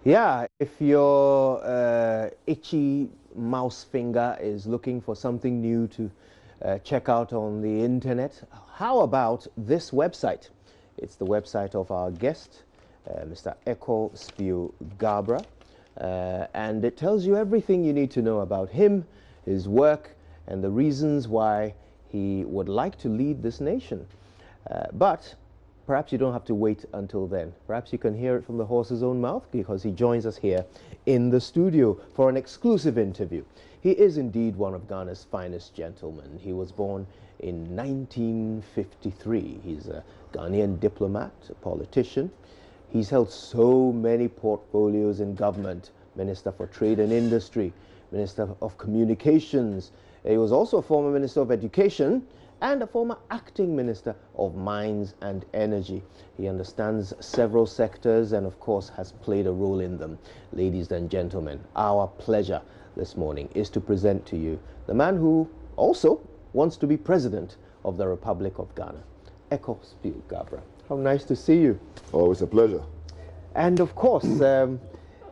Yeah, if your itchy mouse finger is looking for something new to check out on the internet, how about this website? It's the website of our guest, Mr. Ekwow Spio-Garbrah, and it tells you everything you need to know about him, his work, and the reasons why he would like to lead this nation. But perhaps you don't have to wait until then. Perhaps you can hear it from the horse's own mouth, because he joins us here in the studio for an exclusive interview. He is indeed one of Ghana's finest gentlemen. He was born in 1953. He's a Ghanaian diplomat, a politician. He's held so many portfolios in government: Minister for Trade and Industry, Minister of Communications. He was also a former Minister of Education and a former acting Minister of Mines and Energy. He understands several sectors and, of course, has played a role in them. Ladies and gentlemen, our pleasure this morning is to present to you the man who also wants to be President of the Republic of Ghana, Ekwow Spio-Garbrah. How nice to see you. Always a pleasure. And, of course, in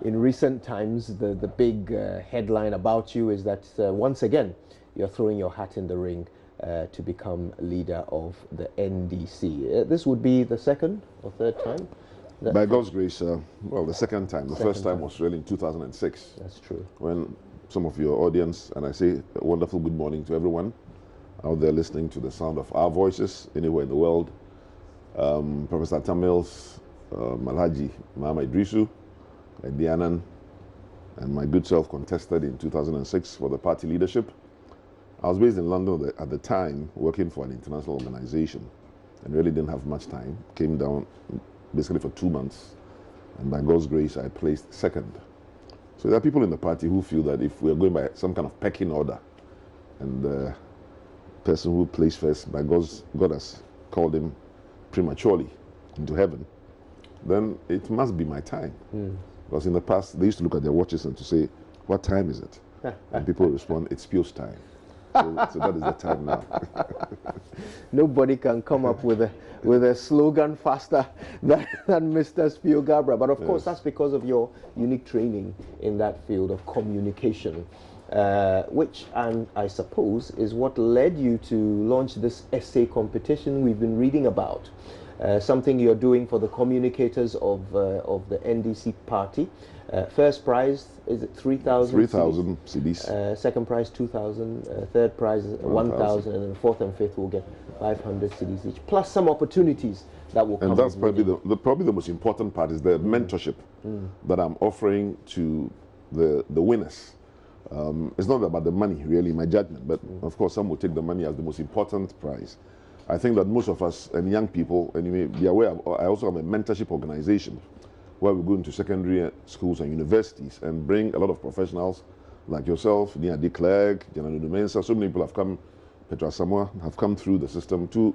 recent times, the big headline about you is that once again, you're throwing your hat in the ring to become leader of the NDC. This would be the second or third time? By God's grace, well, the second time. The first time was really in 2006. That's true. When some of your audience, and I say a wonderful good morning to everyone out there listening to the sound of our voices anywhere in the world. Professor Tamils, Malhaji Mama Idrisu, Dianan, and my good self contested in 2006 for the party leadership. I was based in London at the time, working for an international organization, and really didn't have much time. Came down basically for 2 months, and by God's grace, I placed second. So there are people in the party who feel that if we're going by some kind of pecking order, and the person who placed first, by God has called him prematurely into heaven, then it must be my time. Because in the past, they used to look at their watches and to say, "What time is it?" And people respond, "It's Spio's time." So that is the time now. Nobody can come up with a slogan faster than Mr. Spio-Garbrah. But of course, that's because of your unique training in that field of communication, which, and I suppose, is what led you to launch this essay competition we've been reading about. Something you're doing for the communicators of the NDC party. First prize, is it 3,000? 3,000 CDs. Second prize 2,000. Third prize 1,000, and then fourth and fifth will get 500 CDs each, plus some opportunities that will come. And that's probably the most important part, is the mentorship that I'm offering to the winners. It's not about the money, really, my judgment, but of course some will take the money as the most important prize. I think that most of us and young people, and you may be aware, I also have a mentorship organization where we go into secondary schools and universities and bring a lot of professionals like yourself, Nia D. Clerk, General Mensa. So many people have come, Petra Samoa, have come through the system to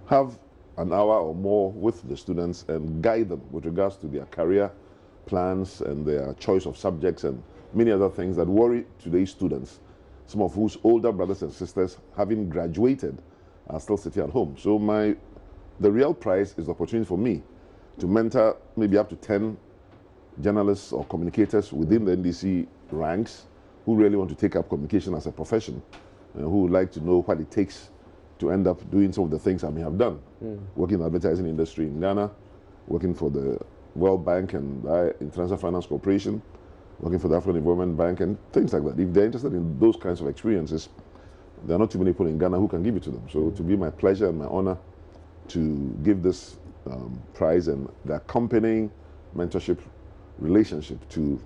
have an hour or more with the students and guide them with regards to their career plans and their choice of subjects and many other things that worry today's students, some of whose older brothers and sisters, having graduated, are still sitting at home. So the real prize is the opportunity for me to mentor maybe up to 10 journalists or communicators within the NDC ranks who really want to take up communication as a profession, who would like to know what it takes to end up doing some of the things I may have done. Working in the advertising industry in Ghana, working for the World Bank and the International Finance Corporation, working for the African Development Bank and things like that. If they're interested in those kinds of experiences, there are not too many people in Ghana who can give it to them. So to be my pleasure and my honor to give this prize and the accompanying mentorship relationship to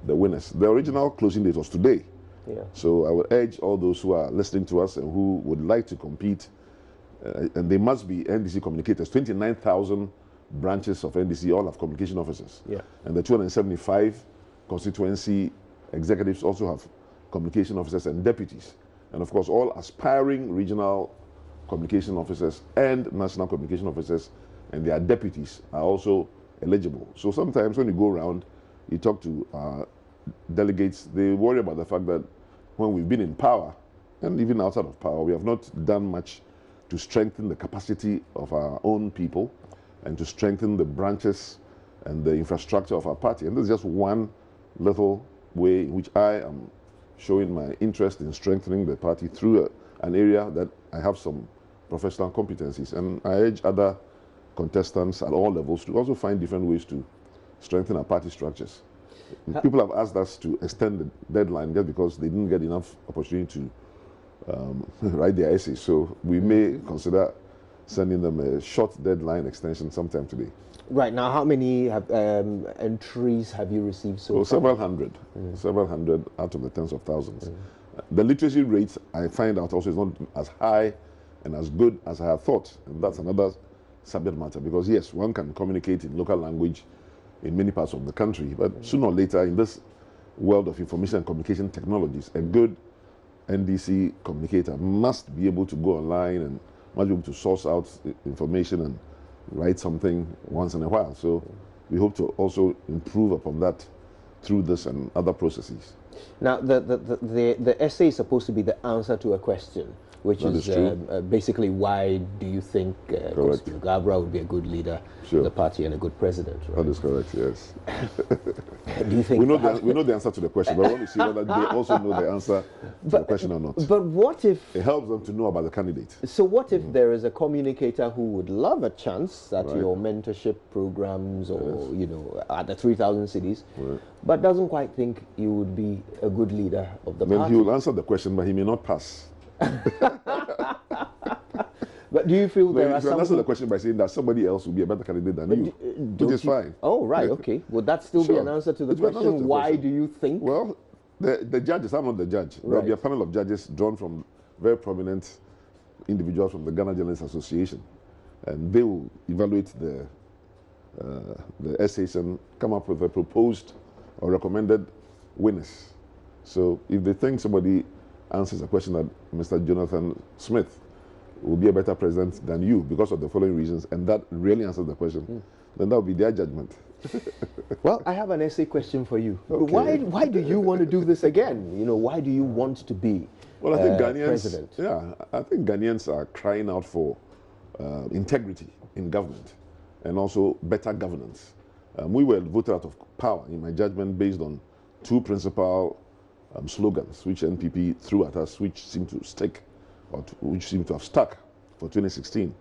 the winners. The original closing date was today. So I would urge all those who are listening to us and who would like to compete, and they must be NDC communicators. 29,000 branches of NDC all have communication officers. And the 275 constituency executives also have communication officers and deputies. And of course, all aspiring regional communication officers and national communication officers and their deputies are also eligible. So sometimes when you go around, you talk to delegates, they worry about the fact that when we've been in power, and even outside of power, we have not done much to strengthen the capacity of our own people and to strengthen the branches and the infrastructure of our party. And this is just one little way in which I am showing my interest in strengthening the party through an area that I have some professional competencies. And I urge other contestants at all levels to also find different ways to strengthen our party structures. People have asked us to extend the deadline just because they didn't get enough opportunity to write their essays. So we may consider sending them a short deadline extension sometime today. Right now, how many entries have you received so far? Several hundred out of the tens of thousands. The literacy rate, I find out also, is not as high and as good as I had thought. And that's another subject matter, because yes, one can communicate in local language in many parts of the country, but sooner or later in this world of information and communication technologies, a good NDC communicator must be able to go online and must be able to source out information and write something once in a while. So we hope to also improve upon that through this and other processes. Now, the essay is supposed to be the answer to a question, which that is basically, why do you think Ekwow Spio-Garbrah would be a good leader of the party and a good president? Right? That is correct, yes. Do you think we know the answer to the question, but I want to see whether they also know the answer to the question or not. But what if... It helps them to know about the candidate. So what if there is a communicator who would love a chance at your mentorship programs or, you know, at the 3,000 cities, but doesn't quite think you would be a good leader of the party? Then he will answer the question, but he may not pass. But do you feel there are some... You can answer the question by saying that somebody else will be a better candidate than you, which is fine. Oh, right, okay. Would that still be an answer to the question, why do you think? Well, the judges, I'm not the judge. There will be a panel of judges drawn from very prominent individuals from the Ghana Journalists Association, and they will evaluate the essays and come up with a proposed or recommended winners. So if they think somebody answers a question that Mr. Jonathan Smith will be a better president than you because of the following reasons, and that really answers the question, then that will be their judgment. Well, I have an essay question for you. Okay. Why do you want to do this again? You know, why do you want to be well, I think Ghanaians, president? Yeah, I think Ghanaians are crying out for integrity in government and also better governance. We were voted out of power, in my judgment, based on two principal slogans which NPP threw at us, which seemed to stick, or which seemed to have stuck for 2016.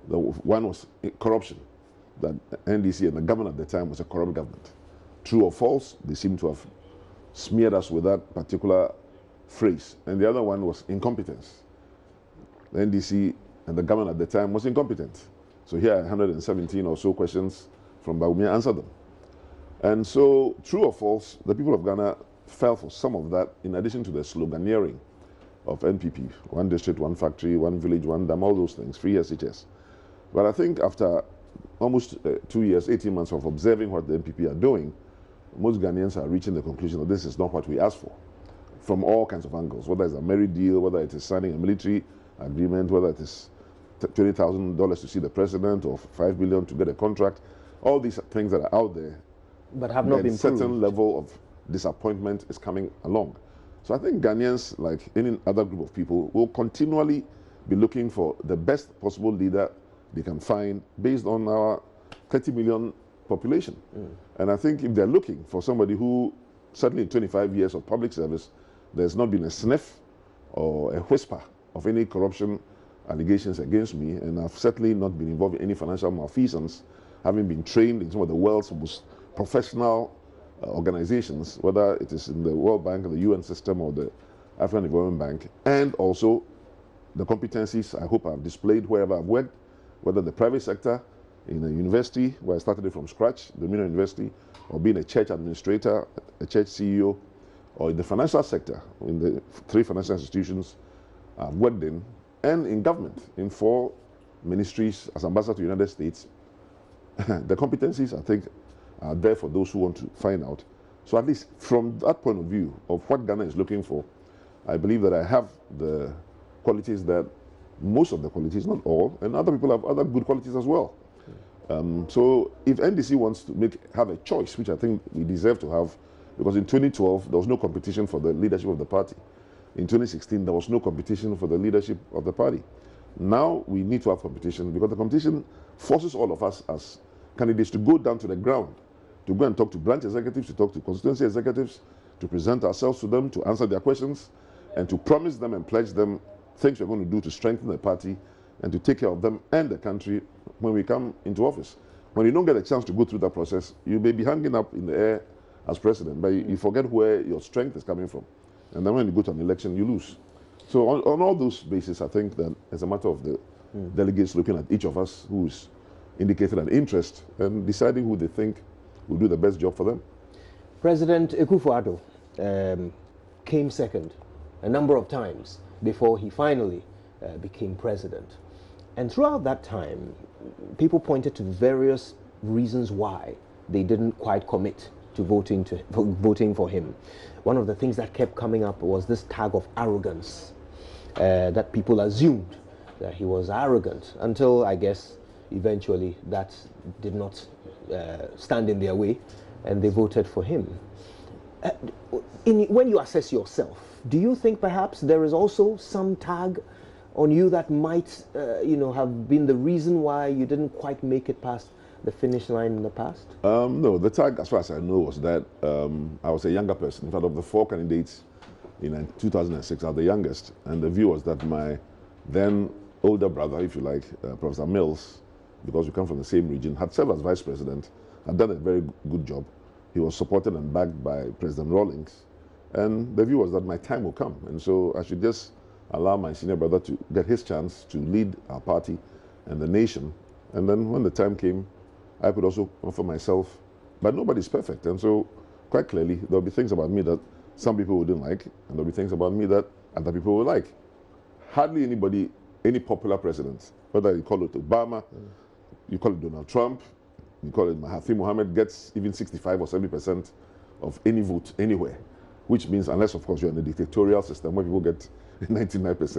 The one was corruption, that NDC and the government at the time was a corrupt government. True or false, they seem to have smeared us with that particular phrase. And the other one was incompetence. The NDC and the government at the time was incompetent. So here are 117 or so questions from Baumia, answer them. And so, true or false, the people of Ghana fell for some of that, in addition to the sloganeering of NPP, one district, one factory, one village, one dam, all those things, free SHS. But I think after almost 2 years, 18 months of observing what the NPP are doing, most Ghanaians are reaching the conclusion that this is not what we asked for, from all kinds of angles, whether it's a marriage deal, whether it is signing a military agreement, whether it is $20,000 to see the president or $5 billion to get a contract. All these things that are out there, but have not been proved. A certain level of disappointment is coming along. So I think Ghanaians, like any other group of people, will continually be looking for the best possible leader they can find based on our 30 million population. And I think if they're looking for somebody who, certainly in 25 years of public service, there's not been a sniff or a whisper of any corruption allegations against me, and I've certainly not been involved in any financial malfeasance, having been trained in some of the world's most professional organizations, whether it is in the World Bank, the UN system, or the African Development Bank, and also the competencies I hope I've displayed wherever I've worked, whether the private sector, in a university where I started it from scratch, the Middle University, or being a church administrator, a church CEO, or in the financial sector, in the 3 financial institutions I've worked in, and in government, in 4 ministries as ambassador to the United States. The competencies, I think, are there for those who want to find out. So at least from that point of view of what Ghana is looking for, I believe that I have the qualities that, most of the qualities, not all, and other people have other good qualities as well. So if NDC wants to have a choice, which I think we deserve to have, because in 2012 there was no competition for the leadership of the party. In 2016 there was no competition for the leadership of the party. Now we need to have competition, because the competition forces all of us as candidates to go down to the ground to go and talk to branch executives, to talk to constituency executives, to present ourselves to them, to answer their questions, and to promise them and pledge them things we're going to do to strengthen the party and to take care of them and the country when we come into office. When you don't get a chance to go through that process, you may be hanging up in the air as president, but you forget where your strength is coming from. And then when you go to an election, you lose. So on all those bases, I think that as a matter of the delegates looking at each of us who's indicated an interest and deciding who they think will do the best job for them. President Ekwow came second a number of times before he finally became president. And throughout that time, people pointed to various reasons why they didn't quite commit to voting for him. One of the things that kept coming up was this tag of arrogance, that people assumed that he was arrogant, until I guess eventually that did not stand in their way and they voted for him. When you assess yourself, do you think perhaps there is also some tag on you that might have been the reason why you didn't quite make it past the finish line in the past? No, the tag, as far as I know, was that I was a younger person. In fact, of the 4 candidates in 2006, I was the youngest. And the view was that my then older brother, if you like, Professor Mills, because we come from the same region, had served as vice president, had done a very good job. He was supported and backed by President Rawlings. And the view was that my time will come. And so I should just allow my senior brother to get his chance to lead our party and the nation. And then when the time came, I could also offer myself. But nobody's perfect. And so quite clearly, there'll be things about me that some people wouldn't like, and there'll be things about me that other people will like. Hardly anybody, any popular president, whether you call it Obama, you call it Donald Trump, you call it Mahathir Mohamad, gets even 65 or 70% of any vote anywhere. Which means, unless of course you're in a dictatorial system where people get 99%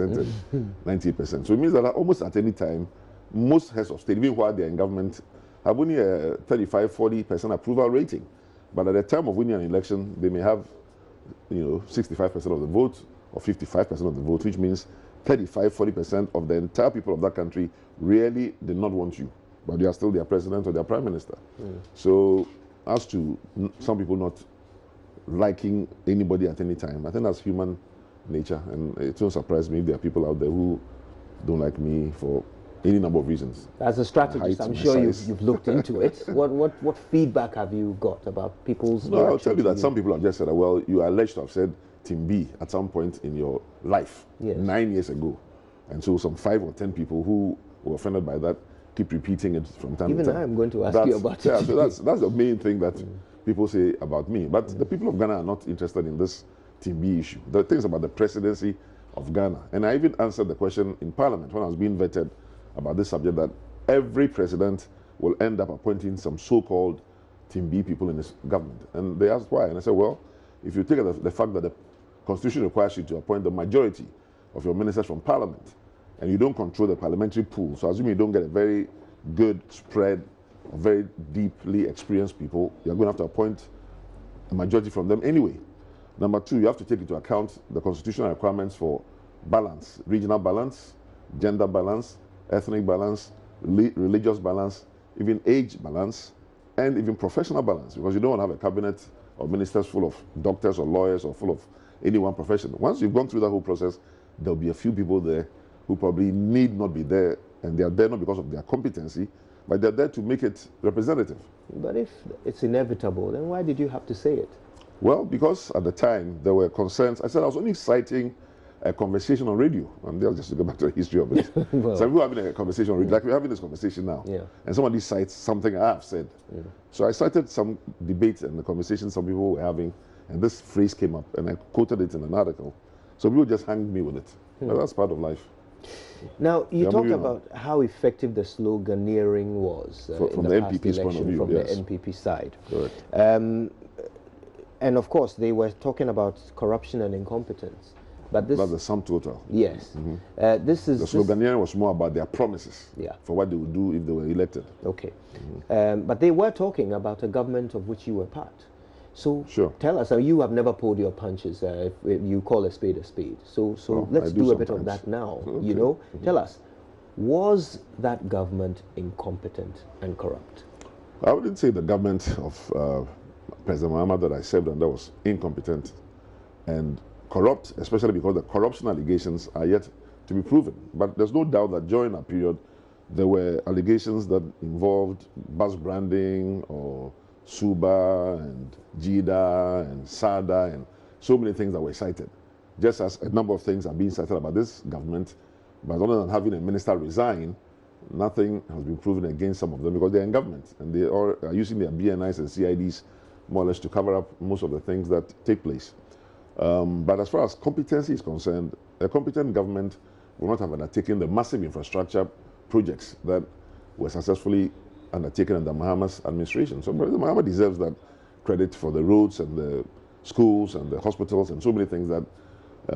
and 98%. So it means that almost at any time, most heads of state, even while they're in government, have only a 35–40% approval rating. But at the time of winning an election, they may have 65% of the vote or 55% of the vote, which means 35–40% of the entire people of that country really did not want you. But you are still their president or their prime minister. So as to some people not liking anybody at any time, I think that's human nature, and it won't surprise me if there are people out there who don't like me for any number of reasons. As a strategist, I'm sure you've looked into it. What feedback have you got about people's reaction? I'll tell you that some people have just said, well, you are alleged to have said Team B at some point in your life, 9 years ago. And so some 5 or 10 people who were offended by that keep repeating it from time to time. Even I'm going to ask you about it. Yeah, so that's the main thing that people say about me. But the people of Ghana are not interested in this Team B issue. The things about the presidency of Ghana. And I even answered the question in Parliament when I was being vetted about this subject, that every president will end up appointing some so-called Team B people in his government. And they asked why. And I said, well, if you take the fact that the Constitution requires you to appoint the majority of your ministers from Parliament, and you don't control the parliamentary pool, so assuming you don't get a very good spread of very deeply experienced people, you're going to have to appoint a majority from them anyway. Number 2, you have to take into account the constitutional requirements for balance, regional balance, gender balance, ethnic balance, religious balance, even age balance, and even professional balance, because you don't want to have a cabinet of ministers full of doctors or lawyers or full of any one profession. Once you've gone through that whole process, there'll be a few people there who probably need not be there, and they are there not because of their competency, but they're there to make it representative. But if it's inevitable, then why did you have to say it? Well, because at the time there were concerns. I said I was only citing a conversation on radio, and they'll just go back to the history of it. Well, so we were having a conversation on radio, like we're having this conversation now, and somebody cites something I have said. So I cited some debates and the conversation some people were having, and this phrase came up, and I quoted it in an article. So people just hanged me with it. But that's part of life. Now, you talked about how effective the sloganeering was from the NPP's point of view, from the NPP side. Correct. And of course, they were talking about corruption and incompetence. But this, that's the sum total. Yes. This is the sloganeering was more about their promises for what they would do if they were elected. Okay. But they were talking about a government of which you were part. So tell us, you have never pulled your punches, if you call a spade a spade. So let's do a bit of that now. Tell us, was that government incompetent and corrupt? I wouldn't say the government of President Mahama that I served under was incompetent and corrupt, especially because the corruption allegations are yet to be proven. But there's no doubt that during that period, there were allegations that involved bus branding or Suba and Jida and Sada and so many things that were cited. Just as a number of things are being cited about this government, but other than having a minister resign, nothing has been proven against some of them because they're in government and they are using their BNIs and CIDs more or less to cover up most of the things that take place. But as far as competency is concerned, a competent government will not have undertaken the massive infrastructure projects that were successfully undertaken under Mahama's administration. So President Mahama deserves that credit for the roads and the schools and the hospitals and so many things that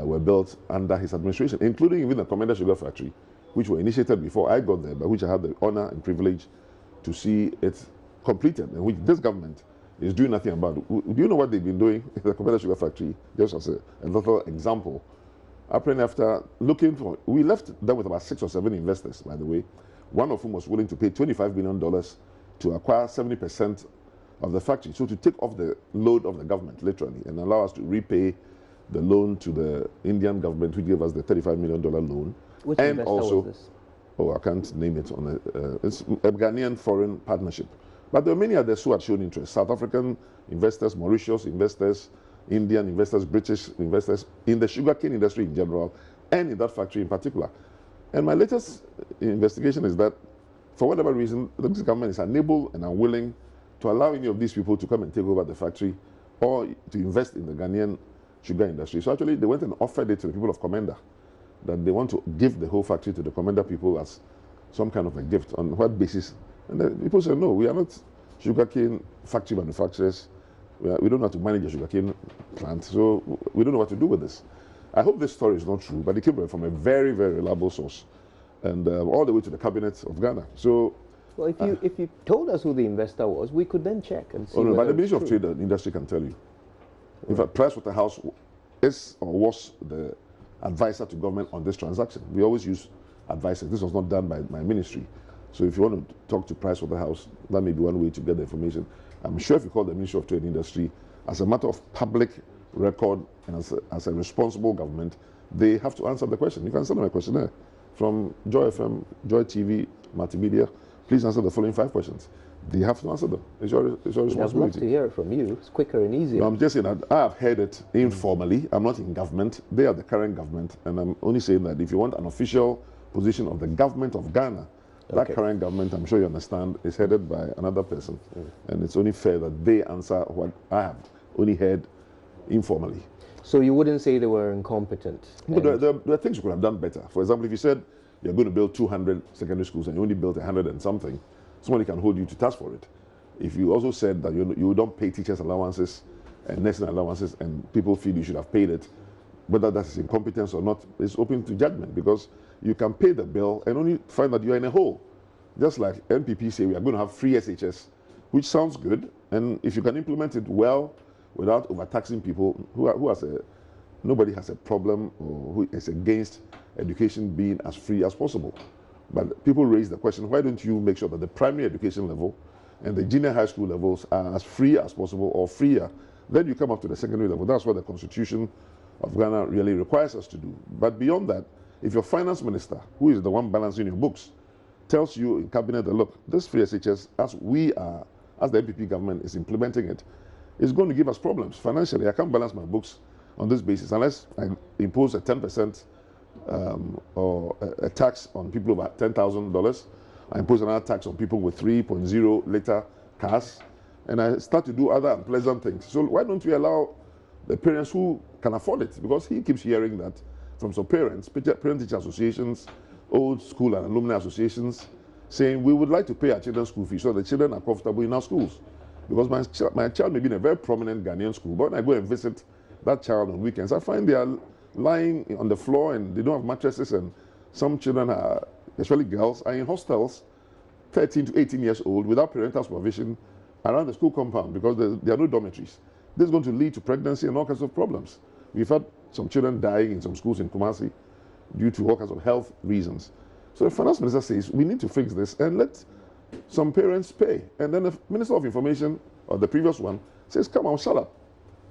were built under his administration, including even the Commander Sugar Factory, which were initiated before I got there, but which I had the honor and privilege to see it completed, and which this government is doing nothing about. Do you know what they've been doing in the Commander Sugar Factory? Just as a little example. Apparently, after looking for, we left them with about 6 or 7 investors, by the way, one of whom was willing to pay $25 million to acquire 70% of the factory. So to take off the load of the government, literally, and allow us to repay the loan to the Indian government, which gave us the $35 million loan. Which and investor also, was this? Oh, I can't name it. It's a Ghanaian foreign partnership. But there are many others who had shown interest. South African investors, Mauritius investors, Indian investors, British investors in the sugarcane industry in general, and in that factory in particular. And my latest investigation is that, for whatever reason, this government is unable and unwilling to allow any of these people to come and take over the factory or to invest in the Ghanaian sugar industry. So actually, they went and offered it to the people of Commander, that they want to give the whole factory to the Commander people as some kind of a gift. On what basis? And the people said, no, we are not sugarcane factory manufacturers. We don't know how to manage a sugarcane plant, so we don't know what to do with this. I hope this story is not true, but it came from a very, very reliable source, and all the way to the cabinet of Ghana. So, well, if you told us who the investor was, we could then check and see. Oh no, but the Ministry of Trade and Industry can tell you. In fact, Pricewaterhouse is or was the advisor to government on this transaction. We always use advisors. This was not done by my ministry. So if you want to talk to Pricewaterhouse, that may be one way to get the information. I'm sure if you call the Ministry of Trade and Industry, as a matter of public record and as a responsible government, they have to answer the question. You can send them a questionnaire from Joy FM, Joy TV, Multimedia. Please answer the following 5 questions. They have to answer them. It's your responsibility. I'd love to hear it from you. It's quicker and easier. No, I'm just saying that I have heard it informally. I'm not in government. They are the current government. And I'm only saying that if you want an official position of the government of Ghana, that current government, I'm sure you understand, is headed by another person. And it's only fair that they answer what I have only heard informally. So you wouldn't say they were incompetent? But there are things you could have done better. For example, if you said you're going to build 200 secondary schools and you only built 100 and something, somebody can hold you to task for it. If you also said that you don't pay teachers' allowances and nursing allowances and people feel you should have paid it, whether that's incompetence or not is open to judgment, because you can pay the bill and only find that you're in a hole. Just like NPP say we are going to have free SHS, which sounds good, and if you can implement it well without overtaxing people nobody has a problem or who is against education being as free as possible. But people raise the question, why don't you make sure that the primary education level and the junior high school levels are as free as possible or freer? Then you come up to the secondary level. That's what the Constitution of Ghana really requires us to do. But beyond that, if your finance minister, who is the one balancing your books, tells you in cabinet that, look, this free SHS, as the NPP government is implementing it, is going to give us problems financially. I can't balance my books on this basis unless I impose a 10% or a tax on people over $10,000. I impose another tax on people with 3.0 liter cars, and I start to do other unpleasant things. So why don't we allow the parents who can afford it? Because he keeps hearing that from some parents, parent-teacher associations, old school and alumni associations, saying we would like to pay our children's school fees so the children are comfortable in our schools. Because my child may be in a very prominent Ghanaian school, but when I go and visit that child on weekends, I find they are lying on the floor and they don't have mattresses, and some children are, especially girls, are in hostels, 13 to 18 years old, without parental supervision around the school compound because there are no dormitories. This is going to lead to pregnancy and all kinds of problems. We've had some children dying in some schools in Kumasi due to all kinds of health reasons. So the finance minister says we need to fix this and let some parents pay. And then the Minister of Information, or the previous one, says, come on, shut up.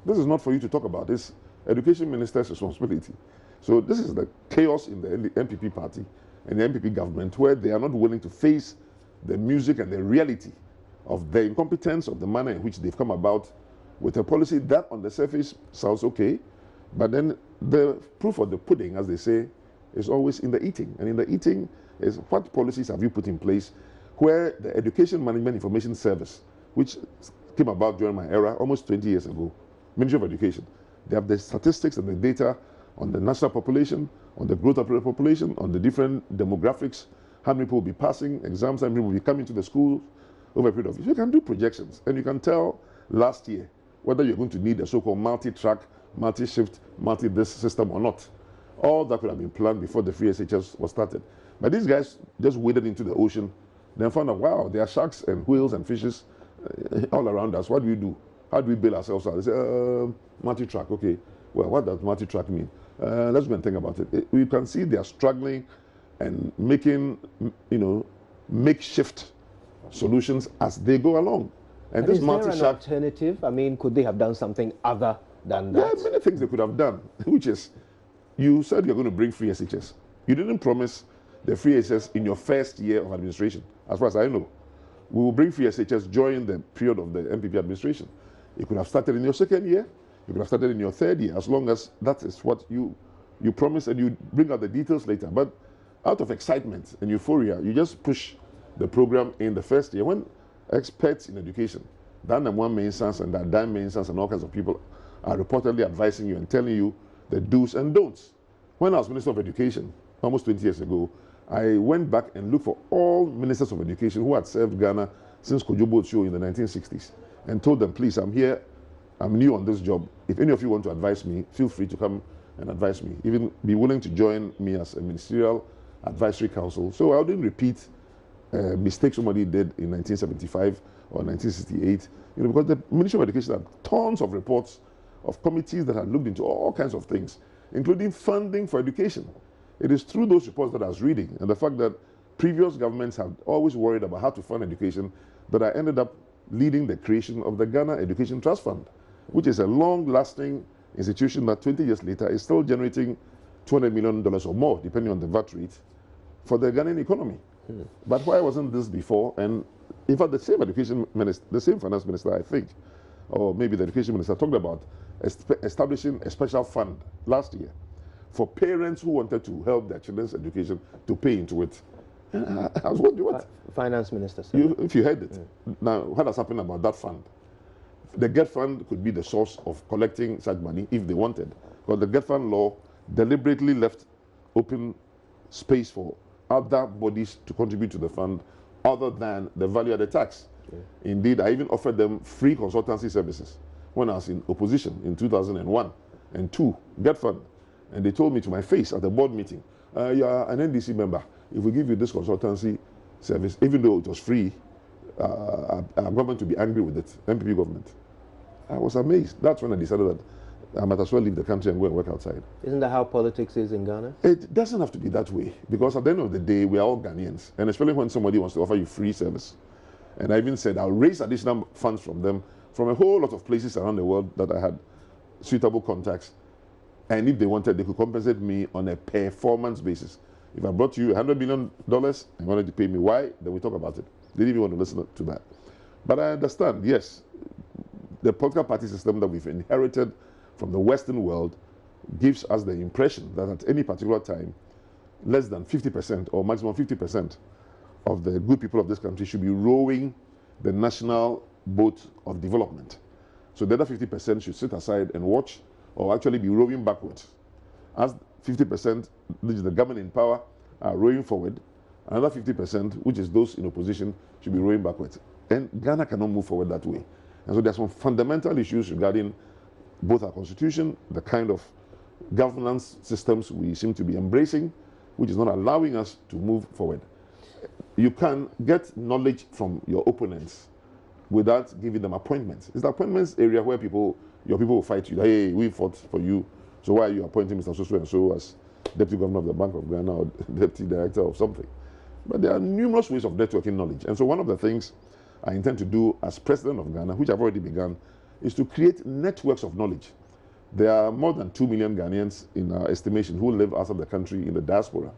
This is not for you to talk about. It's Education Minister's responsibility. So this is the chaos in the NPP party and the NPP government, where they are not willing to face the music and the reality of the incompetence, of the manner in which they've come about with a policy that on the surface sounds okay, but then the proof of the pudding, as they say, is always in the eating. And in the eating is what policies have you put in place where the Education Management Information Service, which came about during my era almost 20 years ago, Ministry of Education, they have the statistics and the data on the national population, on the growth of the population, on the different demographics, how many people will be passing exams, how many people will be coming to the schools over a period of years. You can do projections, and you can tell last year whether you're going to need a so-called multi-track, multi-shift, multi-this system or not. All that could have been planned before the free SHS was started. But these guys just waded into the ocean, then found out, wow, there are sharks and whales and fishes all around us. What do we do? How do we bail ourselves out? They say, multi-track, okay. Well, what does multi-track mean? Let's go and think about it. We can see they are struggling and making, makeshift solutions as they go along. And this is there an alternative? I mean, could they have done something other than that? There are many things they could have done, which is, you said you're going to bring free SHS. You didn't promise the free SHS in your first year of administration, as far as I know. We will bring free SHS during the period of the NPP administration. You could have started in your second year, you could have started in your third year, as long as that is what you promise, and you bring out the details later. But out of excitement and euphoria, you just push the program in the first year. When experts in education, Dan main sons and Dan main sons and all kinds of people are reportedly advising you and telling you the do's and don'ts. When I was Minister of Education, almost 20 years ago, I went back and looked for all ministers of education who had served Ghana since Kojobo Show in the 1960s and told them, please, I'm here, I'm new on this job. If any of you want to advise me, feel free to come and advise me. Even be willing to join me as a ministerial advisory council. So I wouldn't repeat mistakes somebody did in 1975 or 1968, because the Ministry of Education had tons of reports of committees that had looked into all kinds of things, including funding for education. It is through those reports that I was reading and the fact that previous governments have always worried about how to fund education that I ended up leading the creation of the Ghana Education Trust Fund, which is a long-lasting institution that 20 years later is still generating $200 million or more, depending on the VAT rate, for the Ghanaian economy. But why wasn't this before? And in fact, the same education minister, the same finance minister, I think, or maybe the education minister, talked about establishing a special fund last year for parents who wanted to help their children's education to pay into it. I was wondering what? Finance minister, sir. If you heard it. Now, what has happened about that fund? The GET fund could be the source of collecting such money if they wanted. Because the GET fund law deliberately left open space for other bodies to contribute to the fund other than the value of the tax. Indeed, I even offered them free consultancy services when I was in opposition in 2001 and 2, GET fund. And they told me to my face at the board meeting, you are an NDC member. If we give you this consultancy service, even though it was free, our government to be angry with it, NPP government. I was amazed. That's when I decided that I might as well leave the country and go and work outside. Isn't that how politics is in Ghana? It doesn't have to be that way, because at the end of the day, we are all Ghanaians, and especially when somebody wants to offer you free service. And I even said I'll raise additional funds from them, from a whole lot of places around the world that I had suitable contacts. And if they wanted, they could compensate me on a performance basis. If I brought you $100 million and wanted to pay me, why? Then we talk about it. They didn't even want to listen to that. But I understand, yes, the political party system that we've inherited from the Western world gives us the impression that at any particular time, less than 50% or maximum 50% of the good people of this country should be rowing the national boat of development. So the other 50% should sit aside and watch, or actually be rowing backwards. As 50%, which is the government in power, are rowing forward, another 50%, which is those in opposition, should be rowing backwards. And Ghana cannot move forward that way. And so there are some fundamental issues regarding both our constitution, the kind of governance systems we seem to be embracing, which is not allowing us to move forward. You can get knowledge from your opponents without giving them appointments. It's the appointments area where your people will fight you. Hey, we fought for you, so why are you appointing Mr. So and so as Deputy Governor of the Bank of Ghana or Deputy Director of something? But there are numerous ways of networking knowledge. And so one of the things I intend to do as president of Ghana, which I've already begun, is to create networks of knowledge. There are more than 2 million Ghanaians in our estimation who live outside the country in the diaspora,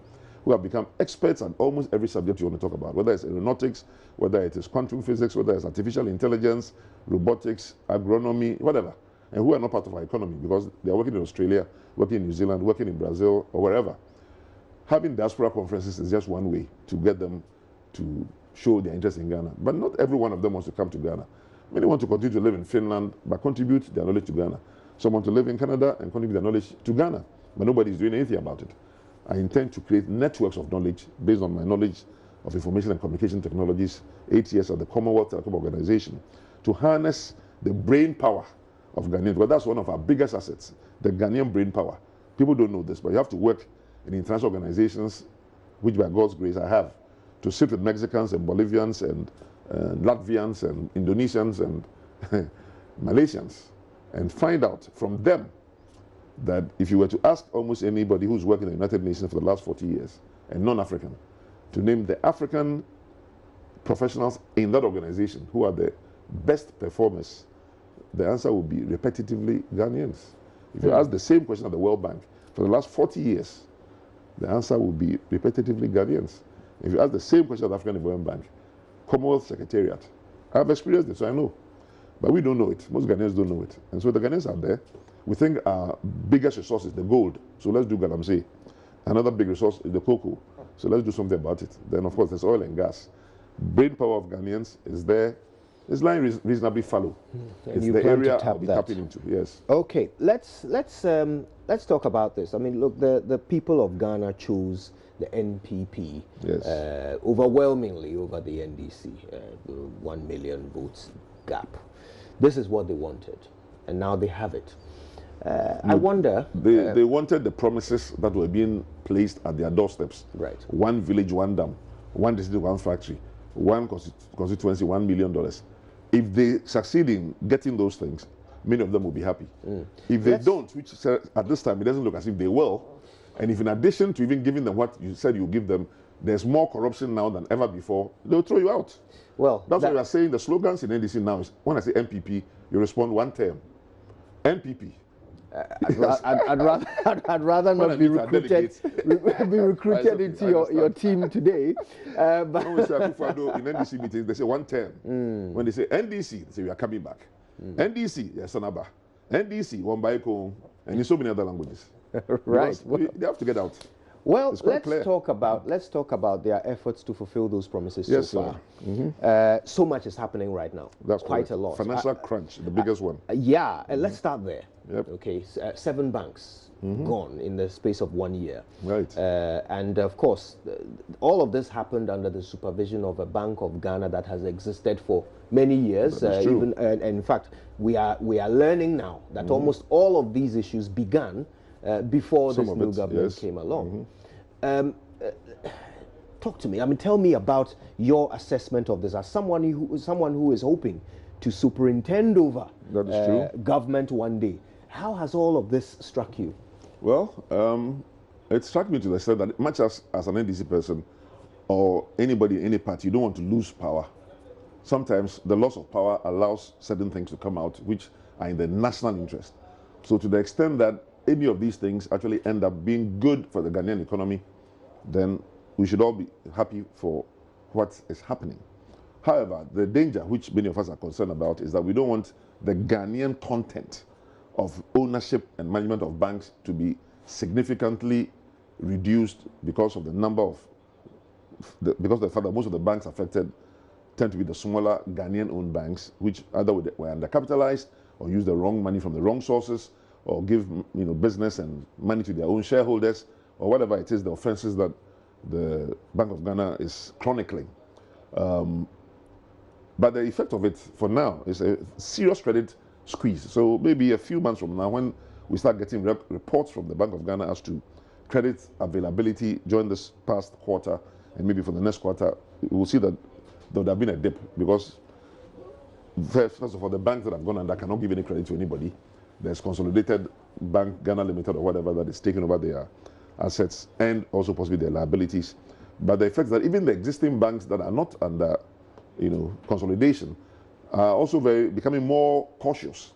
who have become experts at almost every subject you want to talk about, whether it's aeronautics, whether it is quantum physics, whether it's artificial intelligence, robotics, agronomy, whatever, and who are not part of our economy because they are working in Australia, working in New Zealand, working in Brazil, or wherever. Having diaspora conferences is just one way to get them to show their interest in Ghana. But not every one of them wants to come to Ghana. Many want to continue to live in Finland, but contribute their knowledge to Ghana. Some want to live in Canada and contribute their knowledge to Ghana, but nobody is doing anything about it. I intend to create networks of knowledge based on my knowledge of information and communication technologies, 8 years at the Commonwealth Telecom Organization, to harness the brain power of Ghanaians. Well, that's one of our biggest assets, the Ghanaian brain power. People don't know this, but you have to work in international organizations, which by God's grace I have, to sit with Mexicans and Bolivians and Latvians and Indonesians and Malaysians and find out from them that if you were to ask almost anybody who's worked in the United Nations for the last 40 years and non-African to name the African professionals in that organization who are the best performers, the answer would be repetitively Ghanaians. If you ask the same question at the World Bank for the last 40 years, the answer would be repetitively Ghanaians. If you ask the same question at the African Development Bank, Commonwealth Secretariat, I've experienced it, so I know. But we don't know it. Most Ghanaians don't know it. And so the Ghanaians are there. We think our biggest resource is the gold. So let's do Galamsey. Another big resource is the cocoa. So let's do something about it. Then, of course, there's oil and gas. Brain power of Ghanaians is there. It's lying reasonably fallow. It's the area I'll be tapping into. Yes. Okay. Let's talk about this. I mean, look, the people of Ghana chose the NPP overwhelmingly over the NDC, 1 million votes gap. This is what they wanted, and now they have it. I wonder... They wanted the promises that were being placed at their doorsteps. Right. One village, one dam, one district, one factory, one constituency, $1 million. If they succeed in getting those things, many of them will be happy. If they don't, which at this time it doesn't look as if they will, and if in addition to even giving them what you said you give them, there's more corruption now than ever before, they'll throw you out. Well, that's why we are saying the slogans in NDC now is, when I say NPP, you respond one term. NPP. I'd rather not be recruited into your team today. But when we say Akufo-Addo in NDC meetings, they say one term. When they say NDC, they say we are coming back. NDC, yes, Sanaba. NDC, Wambaiko, and in so many other languages. Right. They have to get out. Well, let's talk about their efforts to fulfill those promises so far. So much is happening right now. That's quite a lot. Financial crunch, the biggest one. Yeah, let's start there. Yep. Okay, 7 banks gone in the space of 1 year. Right. And of course, all of this happened under the supervision of a Bank of Ghana that has existed for many years. And in fact, we are learning now that almost all of these issues began before this new government came along. Talk to me. I mean, tell me about your assessment of this as someone who is hoping to superintend over government one day. How has all of this struck you? Well, it struck me to the extent that much as an NDC person or anybody in any party, you don't want to lose power. Sometimes the loss of power allows certain things to come out which are in the national interest. So to the extent that any of these things actually end up being good for the Ghanaian economy, then we should all be happy for what is happening. However, the danger which many of us are concerned about is that we don't want the Ghanaian content of ownership and management of banks to be significantly reduced because of the number of, because of the fact that most of the banks affected tend to be the smaller Ghanaian-owned banks, which either were undercapitalized or use the wrong money from the wrong sources, or give business and money to their own shareholders, or whatever it is, the offenses that the Bank of Ghana is chronicling. But the effect of it for now is a serious credit squeeze. So maybe a few months from now, when we start getting reports from the Bank of Ghana as to credit availability during this past quarter, and maybe for the next quarter, we'll see that there would have been a dip, because first of all, the banks that have gone under cannot give any credit to anybody. There's Consolidated Bank Ghana Limited or whatever that is taking over their assets and also possibly their liabilities. But the effect that even the existing banks that are not under, consolidation are also becoming more cautious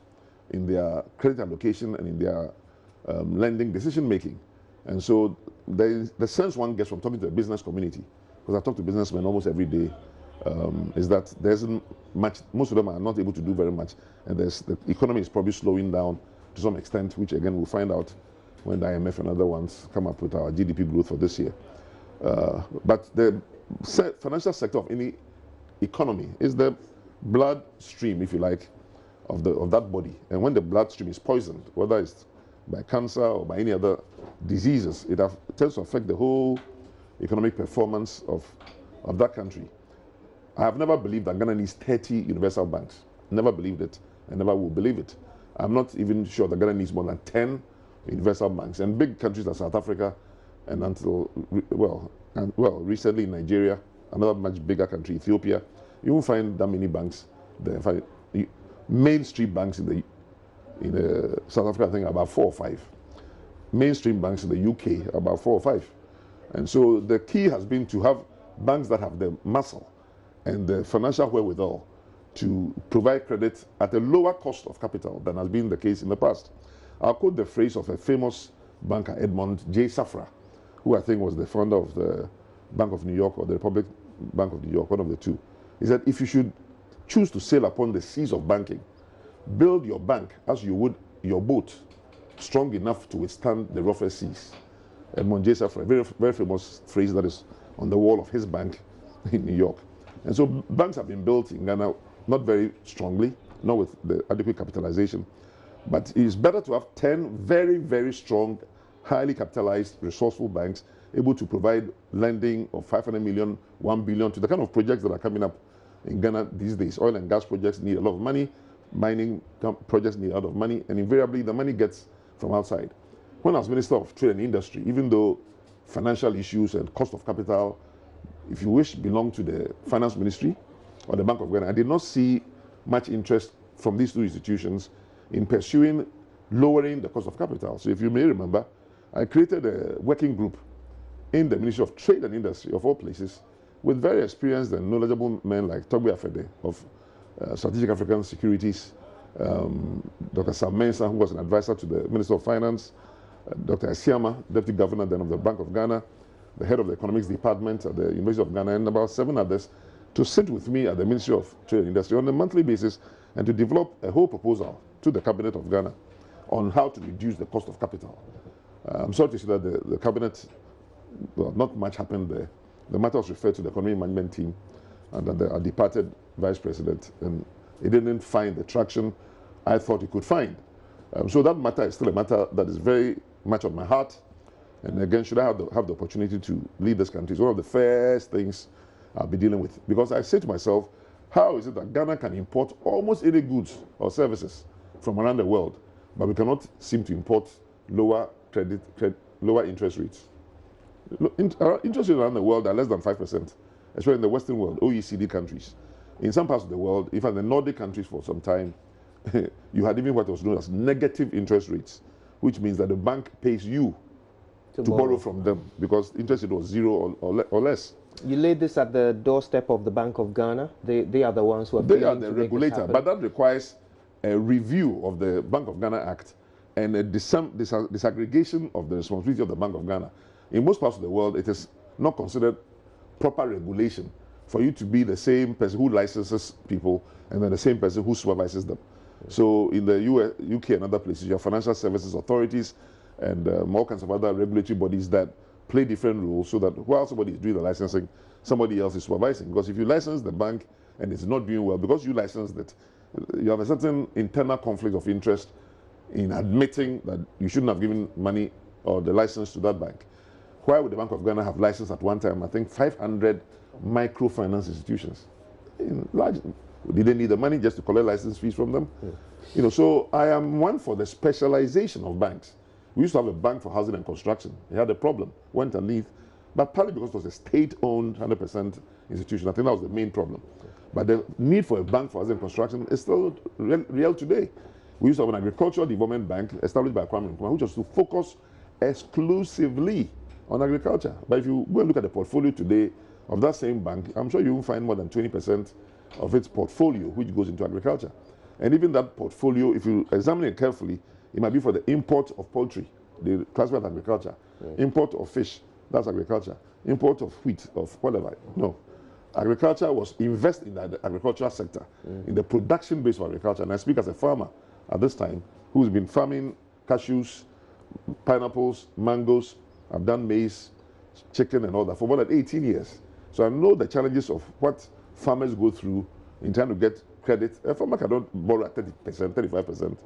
in their credit allocation and in their lending decision making. And so the sense one gets from talking to the business community, because I talk to businessmen almost every day, is that there isn't much, most of them are not able to do very much, and the economy is probably slowing down to some extent, which again we'll find out when the IMF and other ones come up with our GDP growth for this year. But the financial sector of any economy is the bloodstream, if you like, of that body. And when the bloodstream is poisoned, whether it's by cancer or by any other diseases, it tends to affect the whole economic performance of that country. I have never believed that Ghana needs 30 universal banks. Never believed it, and never will believe it. I'm not even sure that Ghana needs more than 10 universal banks. And big countries like South Africa, and recently Nigeria, another much bigger country, Ethiopia, you won't find that many banks there. In fact, mainstream banks in South Africa, I think about 4 or 5. Mainstream banks in the UK, about 4 or 5. And so the key has been to have banks that have the muscle and the financial wherewithal to provide credit at a lower cost of capital than has been the case in the past. I'll quote the phrase of a famous banker, Edmund J. Safra, who I think was the founder of the Bank of New York or the Republic Bank of New York, one of the two. He said, if you should choose to sail upon the seas of banking, build your bank as you would your boat, strong enough to withstand the roughest seas. Edmund J. Safra, a very, very famous phrase that is on the wall of his bank in New York. And so banks have been built in Ghana not very strongly, not with the adequate capitalization. But it is better to have 10 very, very strong, highly capitalized, resourceful banks able to provide lending of 500 million, 1 billion to the kind of projects that are coming up in Ghana these days. Oil and gas projects need a lot of money, mining projects need a lot of money, and invariably the money gets from outside. When I was Minister of Trade and Industry, even though financial issues and cost of capital, if you wish, belong to the Finance Ministry or the Bank of Ghana, I did not see much interest from these two institutions in pursuing lowering the cost of capital. So if you may remember, I created a working group in the Ministry of Trade and Industry, of all places, with very experienced and knowledgeable men like Togbe Afede of Strategic African Securities, Dr. Sam Mensah, who was an advisor to the Minister of Finance, Dr. Asiama, Deputy Governor then of the Bank of Ghana, the head of the Economics Department at the University of Ghana, and about 7 others, to sit with me at the Ministry of Trade and Industry on a monthly basis and to develop a whole proposal to the Cabinet of Ghana on how to reduce the cost of capital. I'm sorry to say that the Cabinet, well, not much happened there. The matter was referred to the Economic Management Team and the departed Vice President, and it didn't find the traction I thought it could find. So that matter is still a matter that is very much on my heart. And again, should I have the opportunity to lead this country, it's one of the first things I'll be dealing with. Because I say to myself, how is it that Ghana can import almost any goods or services from around the world, but we cannot seem to import lower interest rates? Interest rates around the world are less than 5%, especially in the Western world, OECD countries. In some parts of the world, even the Nordic countries for some time, you had even what was known as negative interest rates, which means that the bank pays you to borrow from them because interest rate was 0 or less. You laid this at the doorstep of the Bank of Ghana. They are the ones who are They are the regulator, but that requires a review of the Bank of Ghana Act and a disaggregation of the responsibility of the Bank of Ghana. In most parts of the world, it is not considered proper regulation for you to be the same person who licenses people and then the same person who supervises them. So in the UK and other places, you have financial services authorities and all kinds of other regulatory bodies that play different rules so that while somebody is doing the licensing, somebody else is supervising. Because if you license the bank and it's not doing well, because you licensed it, you have a certain internal conflict of interest in admitting that you shouldn't have given money or the license to that bank. Why would the Bank of Ghana have licensed at one time, I think, 500 microfinance institutions? Did they need the money just to collect license fees from them? Yeah. So I am one for the specialization of banks. We used to have a bank for housing and construction. It had a problem, went underneath, but partly because it was a state-owned 100% institution. I think that was the main problem. But the need for a bank for housing and construction is still real today. We used to have an agricultural development bank established by Kwame Nkrumah, which was to focus exclusively on agriculture. But if you go and look at the portfolio today of that same bank, I'm sure you won't find more than 20% of its portfolio which goes into agriculture. And even that portfolio, if you examine it carefully, it might be for the import of poultry, the classified agriculture, import of fish, that's agriculture, import of wheat, of whatever. No. Agriculture was invest in the agricultural sector, in the production base of agriculture. And I speak as a farmer at this time who's been farming cashews, pineapples, mangoes. I've done maize, chicken and all that for more than 18 years. So I know the challenges of what farmers go through in trying to get credit. A farmer cannot borrow at 30%, 35%.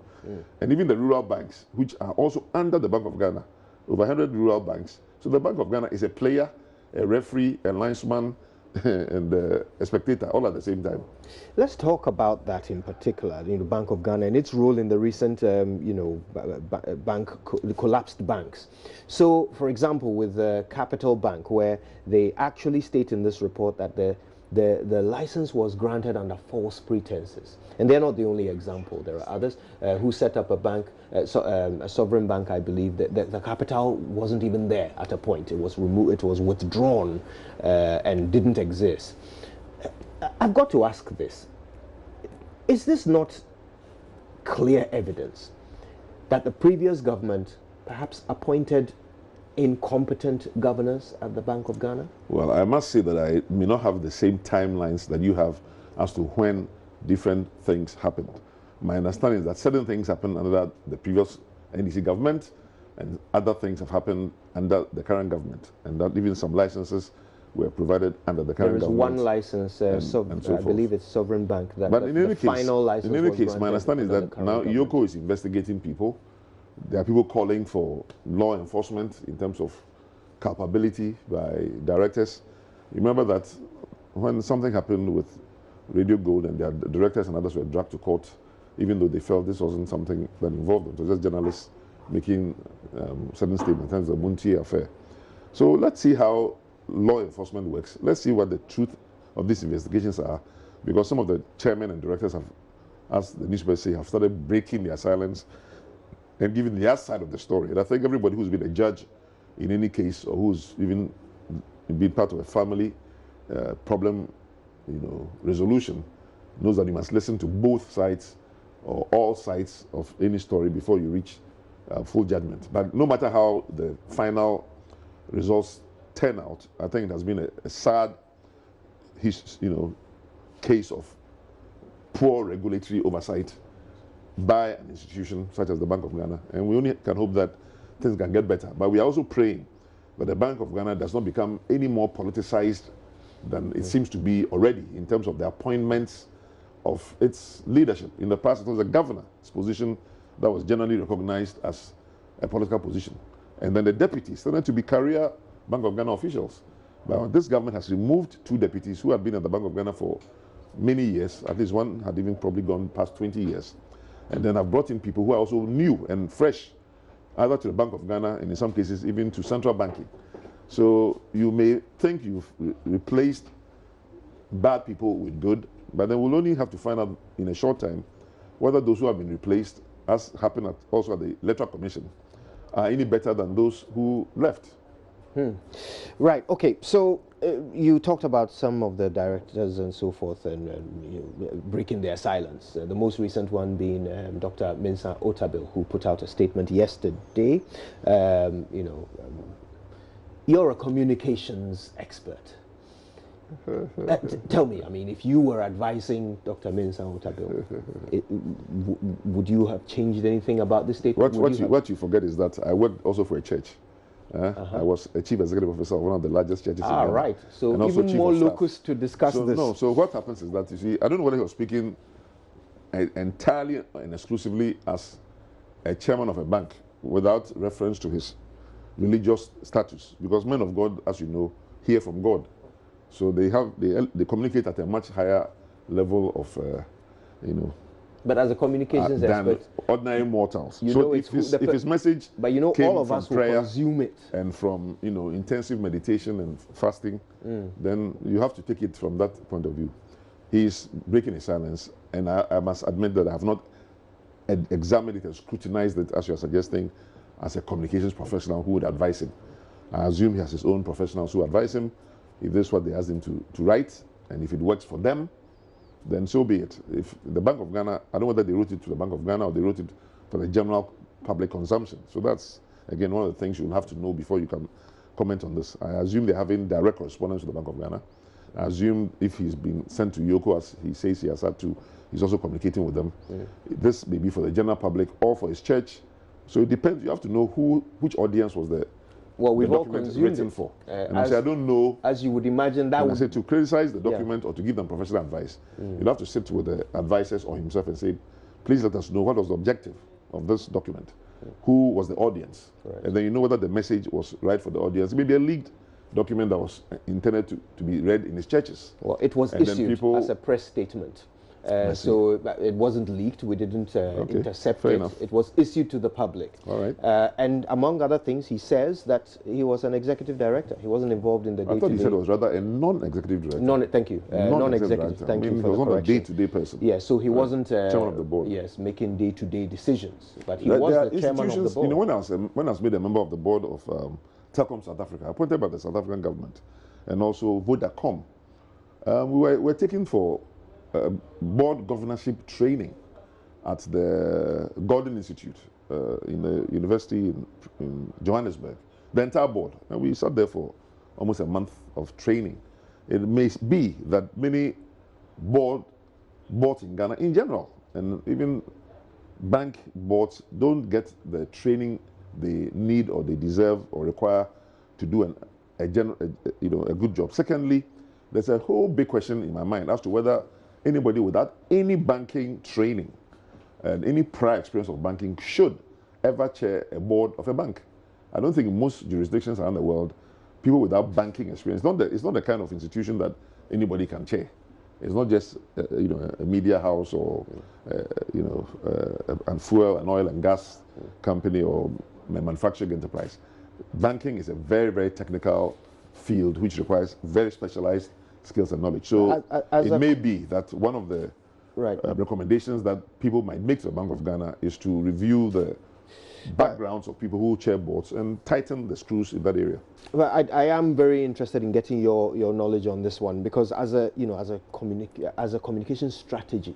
And even the rural banks, which are also under the Bank of Ghana, over 100 rural banks. So the Bank of Ghana is a player, a referee, a linesman, and a spectator all at the same time. Let's talk about that in particular, the Bank of Ghana and its role in the recent, collapsed banks. So, for example, with the Capital Bank, where they actually state in this report that the license was granted under false pretenses. And they're not the only example. There are others who set up a bank, a sovereign bank, I believe. The capital wasn't even there at a point. It was removed, it was withdrawn and didn't exist. I've got to ask this. Is this not clear evidence that the previous government perhaps appointed incompetent governors at the Bank of Ghana? Well, I must say that I may not have the same timelines that you have as to when different things happened. My understanding is that certain things happened under the previous NDC government and other things have happened under the current government, and that even some licenses were provided under the current government. There is one license, and so I believe it's Sovereign Bank, that but in any final license in any case, my understanding is that now Yoko is investigating people. There are people calling for law enforcement in terms of culpability by directors. Remember that when something happened with Radio Gold and their directors and others were dragged to court, even though they felt this wasn't something that involved them. It was just journalists making certain statements in terms of the Muntie affair. So let's see how law enforcement works. Let's see what the truth of these investigations are, because some of the chairmen and directors have, as the newspapers say, have started breaking their silence and giving their side of the story. And I think everybody who's been a judge in any case, or who's even been part of a family problem, resolution, knows that you must listen to both sides or all sides of any story before you reach full judgment. But no matter how the final results turn out, I think it has been a sad, case of poor regulatory oversight by an institution such as the Bank of Ghana. And we only can hope that things can get better. But we are also praying that the Bank of Ghana does not become any more politicized than it seems to be already in terms of the appointments of its leadership. In the past, it was a governor's position that was generally recognized as a political position. And then the deputies tended to be career Bank of Ghana officials. But this government has removed 2 deputies who had been at the Bank of Ghana for many years. At least one had even probably gone past 20 years. And then I've brought in people who are also new and fresh, either to the Bank of Ghana and in some cases even to central banking. So you may think you've replaced bad people with good, but then we'll only have to find out in a short time whether those who have been replaced, as happened also at the Electoral Commission, are any better than those who left. Right, okay, so you talked about some of the directors and so forth and breaking their silence. The most recent one being Dr. Mensah Otabil, who put out a statement yesterday. You're a communications expert. Tell me, I mean, if you were advising Dr. Mensah Otabil, would you have changed anything about this statement? What you forget is that I worked also for a church. I was a chief executive officer of one of the largest churches in Ghana. Right. So even more locus to discuss this. No, so what happens is that, you see, I don't know whether he was speaking entirely and exclusively as a chairman of a bank without reference to his religious status, because men of God, as you know, hear from God. So they communicate at a much higher level of, But as a communications expert, ordinary mortals. So if his message, but all of us will consume it, and from intensive meditation and fasting, then you have to take it from that point of view. He's breaking his silence, and I must admit that I have not examined it and scrutinized it as you are suggesting, as a communications professional who would advise him. I assume he has his own professionals who advise him. If this is what they ask him to write, and if it works for them, then so be it. If the Bank of Ghana, I don't know whether they wrote it to the Bank of Ghana or they wrote it for the general public consumption. So that's, again, one of the things you'll have to know before you can comment on this. I assume they're having direct correspondence with the Bank of Ghana. I assume if he's been sent to Yoko, as he says he has had to, he's also communicating with them. This may be for the general public or for his church. So it depends. You have to know which audience was the we've all document consumed written it. for. And I say, I don't know. As you would imagine, that would... I say to criticize the document or to give them professional advice, you'll have to sit with the advisors or himself and say, please let us know what was the objective of this document. Who was the audience? And then you know whether the message was right for the audience. Maybe a leaked document that was intended to be read in his churches. Well, it was issued as a press statement. So it wasn't leaked. We didn't intercept it. It was issued to the public. All right. And among other things, he says that he was an executive director. He wasn't involved in the day-to-day. I thought he said it was rather a non-executive director. Thank you. Non-executive. Thank you for the correction. He was not a day-to-day person. Yeah, so he wasn't chairman of the board. Yes, making day-to-day decisions. But he was the chairman of the board. You know, when I was made a member of the board of Telkom South Africa, appointed by the South African government, and also Vodacom, we were taken for board governorship training at the Gordon Institute in the university in Johannesburg, the entire board. And we sat there for almost a month of training. It may be that many boards in Ghana in general, and even bank boards, don't get the training they need or they deserve or require to do a good job. Secondly, there's a whole big question in my mind as to whether anybody without any banking training and any prior experience of banking should ever chair a board of a bank. I don't think in most jurisdictions around the world, people without banking experience, it's not the kind of institution that anybody can chair. It's not just a media house or and fuel and oil and gas company or a manufacturing enterprise. Banking is a very, very technical field which requires very specialized skills and knowledge. So it may be that one of the recommendations that people might make to the Bank of Ghana is to review the backgrounds of people who chair boards and tighten the screws in that area. Well, I am very interested in getting your knowledge on this one, because as a communication strategy,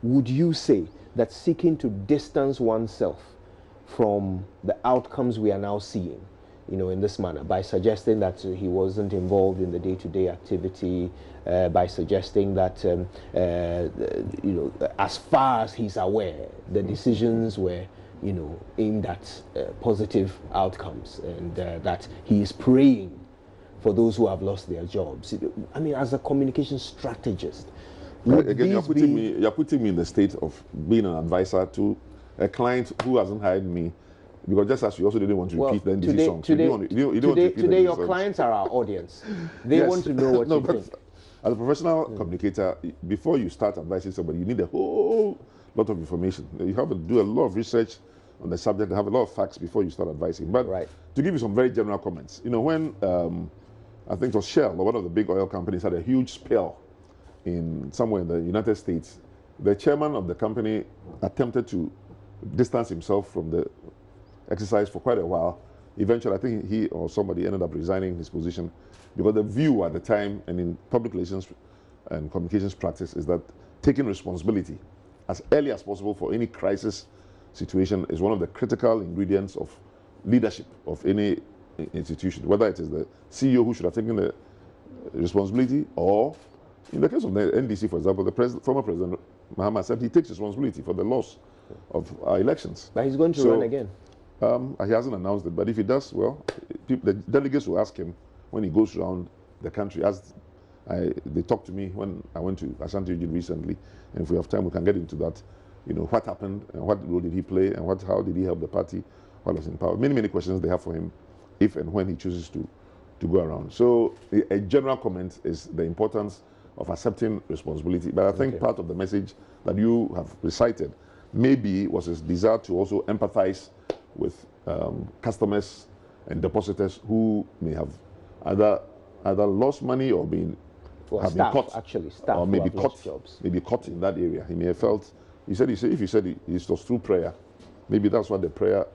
would you say that seeking to distance oneself from the outcomes we are now seeing, in this manner, by suggesting that he wasn't involved in the day-to-day activity, by suggesting that, as far as he's aware, the decisions were, aimed at positive outcomes, and that he is praying for those who have lost their jobs. I mean, as a communication strategist, again, you're putting me in the state of being an advisor to a client who hasn't hired me. Because just as you also didn't want to repeat the NDC songs. Today your clients are our audience. They want to know what you think. As a professional communicator, before you start advising somebody, you need a whole lot of information. You have to do a lot of research on the subject, have a lot of facts before you start advising. But to give you some very general comments, when I think it was Shell, or one of the big oil companies, had a huge spill somewhere in the United States, the chairman of the company attempted to distance himself from the exercise for quite a while. Eventually, I think he or somebody ended up resigning his position, because the view at the time and in public relations and communications practice is that taking responsibility as early as possible for any crisis situation is one of the critical ingredients of leadership of any institution, whether it is the CEO who should have taken the responsibility, or in the case of the NDC, for example, the former President Mahama said he takes responsibility for the loss of our elections. But he's going to run again. He hasn't announced it, but if he does, well, the delegates will ask him when he goes around the country. They talked to me when I went to Ashanti region recently, and if we have time, we can get into that. What happened, and what role did he play, and how did he help the party while he was in power? Many, many questions they have for him if and when he chooses to go around. So a general comment is the importance of accepting responsibility. But I think part of the message that you have recited maybe was his desire to also empathize with customers and depositors who may have either lost money or been caught, or maybe caught in that area. He may have felt. If you said it was through prayer, maybe that's what the prayer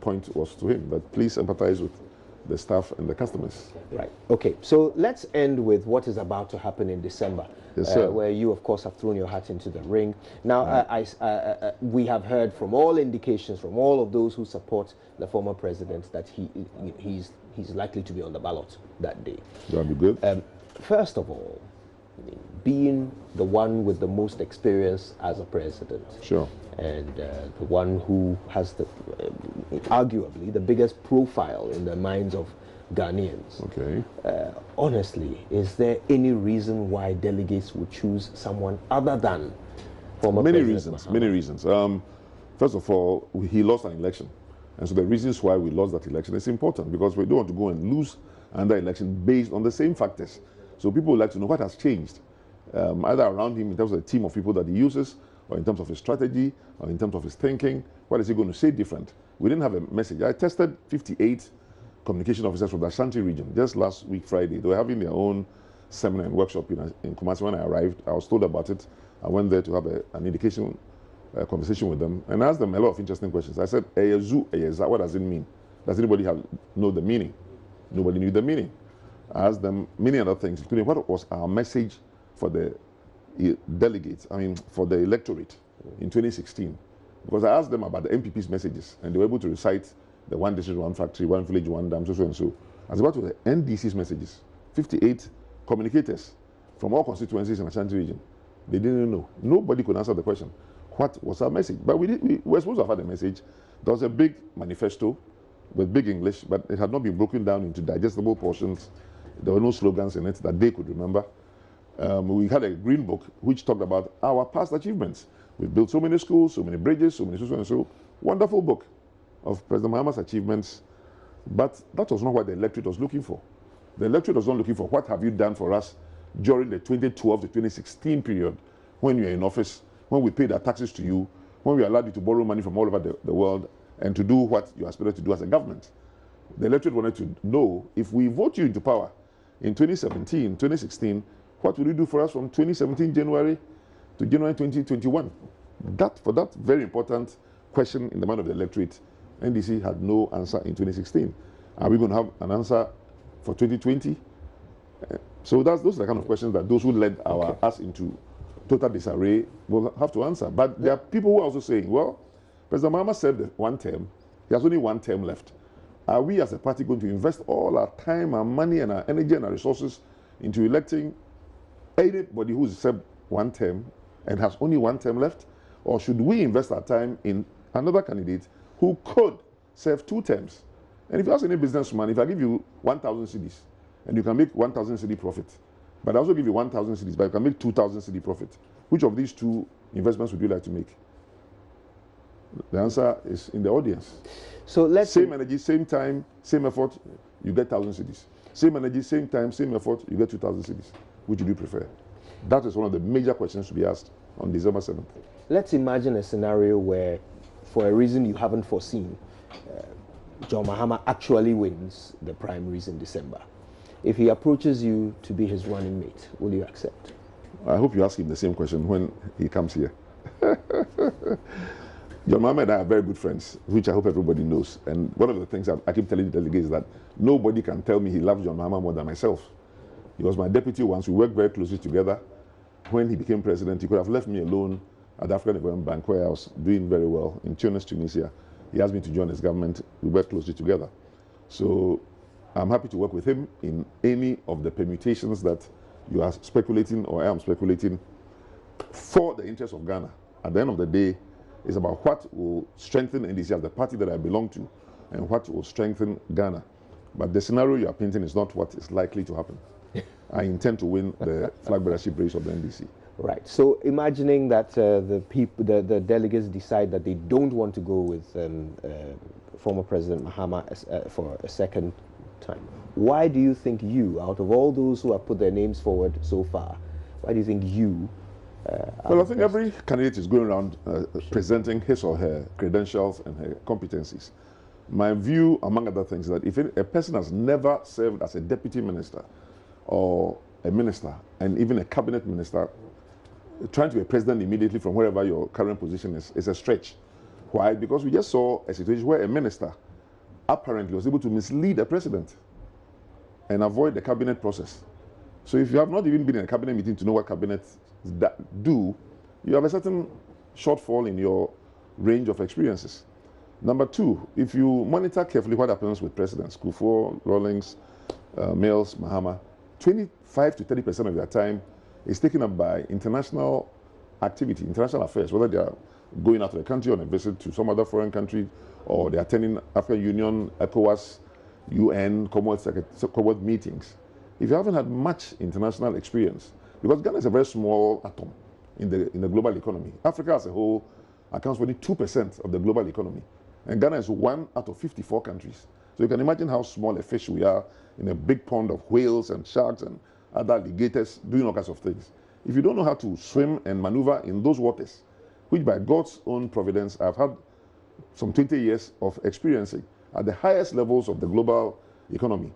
point was to him. That please empathize with the staff and the customers. Right. Okay. So let's end with what is about to happen in December, Yes, sir. where you, of course, have thrown your hat into the ring. Now, we have heard from all indications from all of those who support the former president that he's likely to be on the ballot that day. That'll be good. First of all, being the one with the most experience as a president, Sure. and the one who has arguably the biggest profile in the minds of Ghanaians. Okay. Honestly, is there any reason why delegates would choose someone other than former Many President reasons. Mahama? Many reasons. First of all, he lost an election, and so the reasons why we lost that election is important because we don't want to go and lose another election based on the same factors. So people would like to know what has changed, either around him in terms of the team of people that he uses, or in terms of his strategy, or in terms of his thinking. What is he going to say different? We didn't have a message. I tested 58 communication officers from the Ashanti region just last week, Friday. They were having their own seminar and workshop in Kumasi. When I arrived, I was told about it. I went there to have an indication conversation with them and asked them a lot of interesting questions. I said, what does it mean? Does anybody know the meaning? Nobody knew the meaning. I asked them many other things, including what was our message for the delegates, for the electorate in 2016. Because I asked them about the NPP'S messages, and they were able to recite the one district, one factory, one village, one dam, so and so. As about the NDC's messages, 58 communicators from all constituencies in the Ashanti region. They didn't know. Nobody could answer the question. What was our message? But we were supposed to have had a message. There was a big manifesto with big English, but it had not been broken down into digestible portions. There were no slogans in it that they could remember. We had a green book which talked about our past achievements. We built so many schools, so many bridges, so many so and so. Wonderful book of President Mahama's achievements. But that was not what the electorate was looking for. The electorate was not looking for what have you done for us during the 2012 to 2016 period when you were in office, when we paid our taxes to you, when we allowed you to borrow money from all over the world and to do what you aspired to do as a government. The electorate wanted to know, if we vote you into power in 2017, 2016, what will you do for us from 2017 January to January 2021? For that very important question in the mind of the electorate, NDC had no answer in 2016. Are we going to have an answer for 2020? So those are the kind of questions that those who led us into total disarray will have to answer. But there are people who are also saying, well, President Mahama served one term. He has only one term left. Are we as a party going to invest all our time, our money, and our energy and our resources into electing anybody who's served one term and has only one term left? Or should we invest our time in another candidate who could serve 2 terms? And if you ask any businessman, if I give you 1,000 cedis and you can make 1,000 cedi profit, but I also give you 1,000 cedis, but you can make 2,000 cedi profit, which of these 2 investments would you like to make? The answer is in the audience. So let's same energy, same time, same effort, you get 1,000 cedis. Same energy, same time, same effort, you get 2,000 cedis. Which do you prefer? That is one of the major questions to be asked on December 7th. Let's imagine a scenario where, for a reason you haven't foreseen, John Mahama actually wins the primaries in December. If he approaches you to be his running mate, will you accept? I hope you ask him the same question when he comes here. John Mahama and I are very good friends, which I hope everybody knows. And one of the things I keep telling the delegates is that nobody can tell me he loves John Mahama more than myself. He was my deputy once. We worked very closely together. When he became president, he could have left me alone at the African Development Bank, where I was doing very well in Tunis, Tunisia. He asked me to join his government. We worked closely together. So I'm happy to work with him in any of the permutations that you are speculating or I am speculating for the interest of Ghana. At the end of the day, it's about what will strengthen NDC as the party that I belong to and what will strengthen Ghana. But the scenario you are painting is not what is likely to happen. I intend to win the flag bearership race of the NDC. Right. So imagining that the delegates decide that they don't want to go with former President Mahama for a second time, why do you think you, out of all those who have put their names forward so far, why do you think you well, I think every candidate is going around presenting his or her credentials and her competencies. My view, among other things, is that if a person has never served as a deputy minister or a minister and even a cabinet minister, trying to be a president immediately from wherever your current position is a stretch. Why? Because we just saw a situation where a minister apparently was able to mislead the president and avoid the cabinet process. So if you have not even been in a cabinet meeting to know what cabinets do, you have a certain shortfall in your range of experiences. Number two, if you monitor carefully what happens with presidents, Kufuor, Rawlings, Mills, Mahama, 25 to 30% of their time is taken up by international activity, international affairs, whether they are going out of the country on a visit to some other foreign country, or they are attending African Union, ECOWAS, UN, Commonwealth meetings. If you haven't had much international experience, because Ghana is a very small atom in the global economy. Africa as a whole accounts for only 2% of the global economy. And Ghana is 1 out of 54 countries. So you can imagine how small a fish we are in a big pond of whales and sharks and other alligators doing all kinds of things. If you don't know how to swim and maneuver in those waters, which by God's own providence I've had some 20 years of experiencing at the highest levels of the global economy,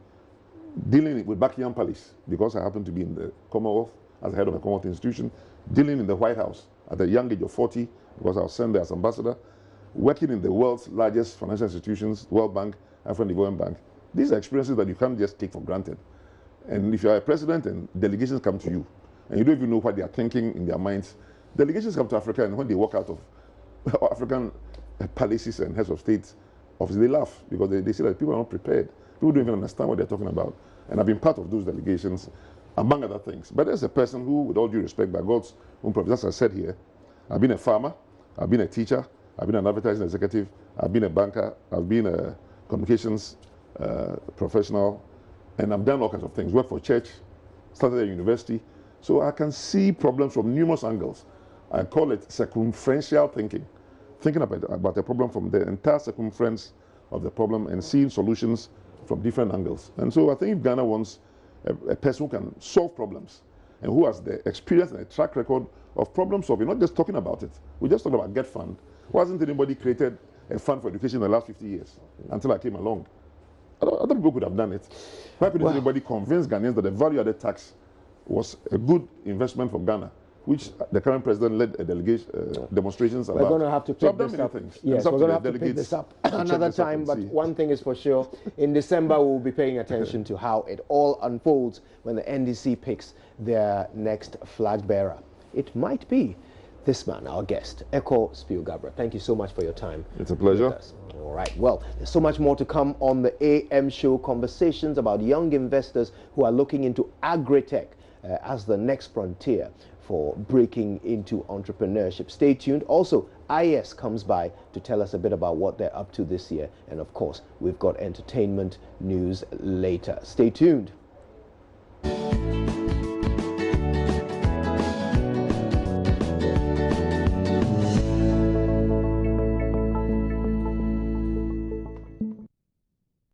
dealing with Buckingham Palace, because I happen to be in the Commonwealth as head of a Commonwealth institution, dealing in the White House at a young age of 40, because I was sent there as ambassador, working in the world's largest financial institutions, World Bank, African Development Bank. These are experiences that you can't just take for granted. And if you are a president and delegations come to you, and you don't even know what they are thinking in their minds, delegations come to Africa, and when they walk out of African palaces and heads of state offices, they laugh, because they say that people are not prepared. People don't even understand what they're talking about. And I've been part of those delegations, among other things. But there's a person who, with all due respect, by God's own providence, as I said here, I've been a farmer, I've been a teacher, I've been an advertising executive, I've been a banker, I've been a communications professional, and I've done all kinds of things. Worked for church, started at university. So I can see problems from numerous angles. I call it circumferential thinking. Thinking about a problem from the entire circumference of the problem and seeing solutions from different angles. And so I think if Ghana wants a person who can solve problems and who has the experience and a track record of problem solving, not just talking about it. We just talked about Get Fund. Why hasn't anybody created a fund for education in the last 50 years until I came along? Other people could have done it. Why couldn't anybody convince Ghanaians that the value-added tax was a good investment for Ghana, which the current president led a delegation demonstrations about? We're going to have to pick this up. Yes, we're going to have to pick this up another time. But one thing is for sure, in December we'll be paying attention to how it all unfolds when the NDC picks their next flag bearer. It might be this man, our guest, Ekwow Spio-Garbrah. Thank you so much for your time. It's a pleasure. All right. Well, there's so much more to come on the AM show. Conversations about young investors who are looking into agri-tech as the next frontier for breaking into entrepreneurship. Stay tuned. Also, IS comes by to tell us a bit about what they're up to this year. And of course, we've got entertainment news later. Stay tuned.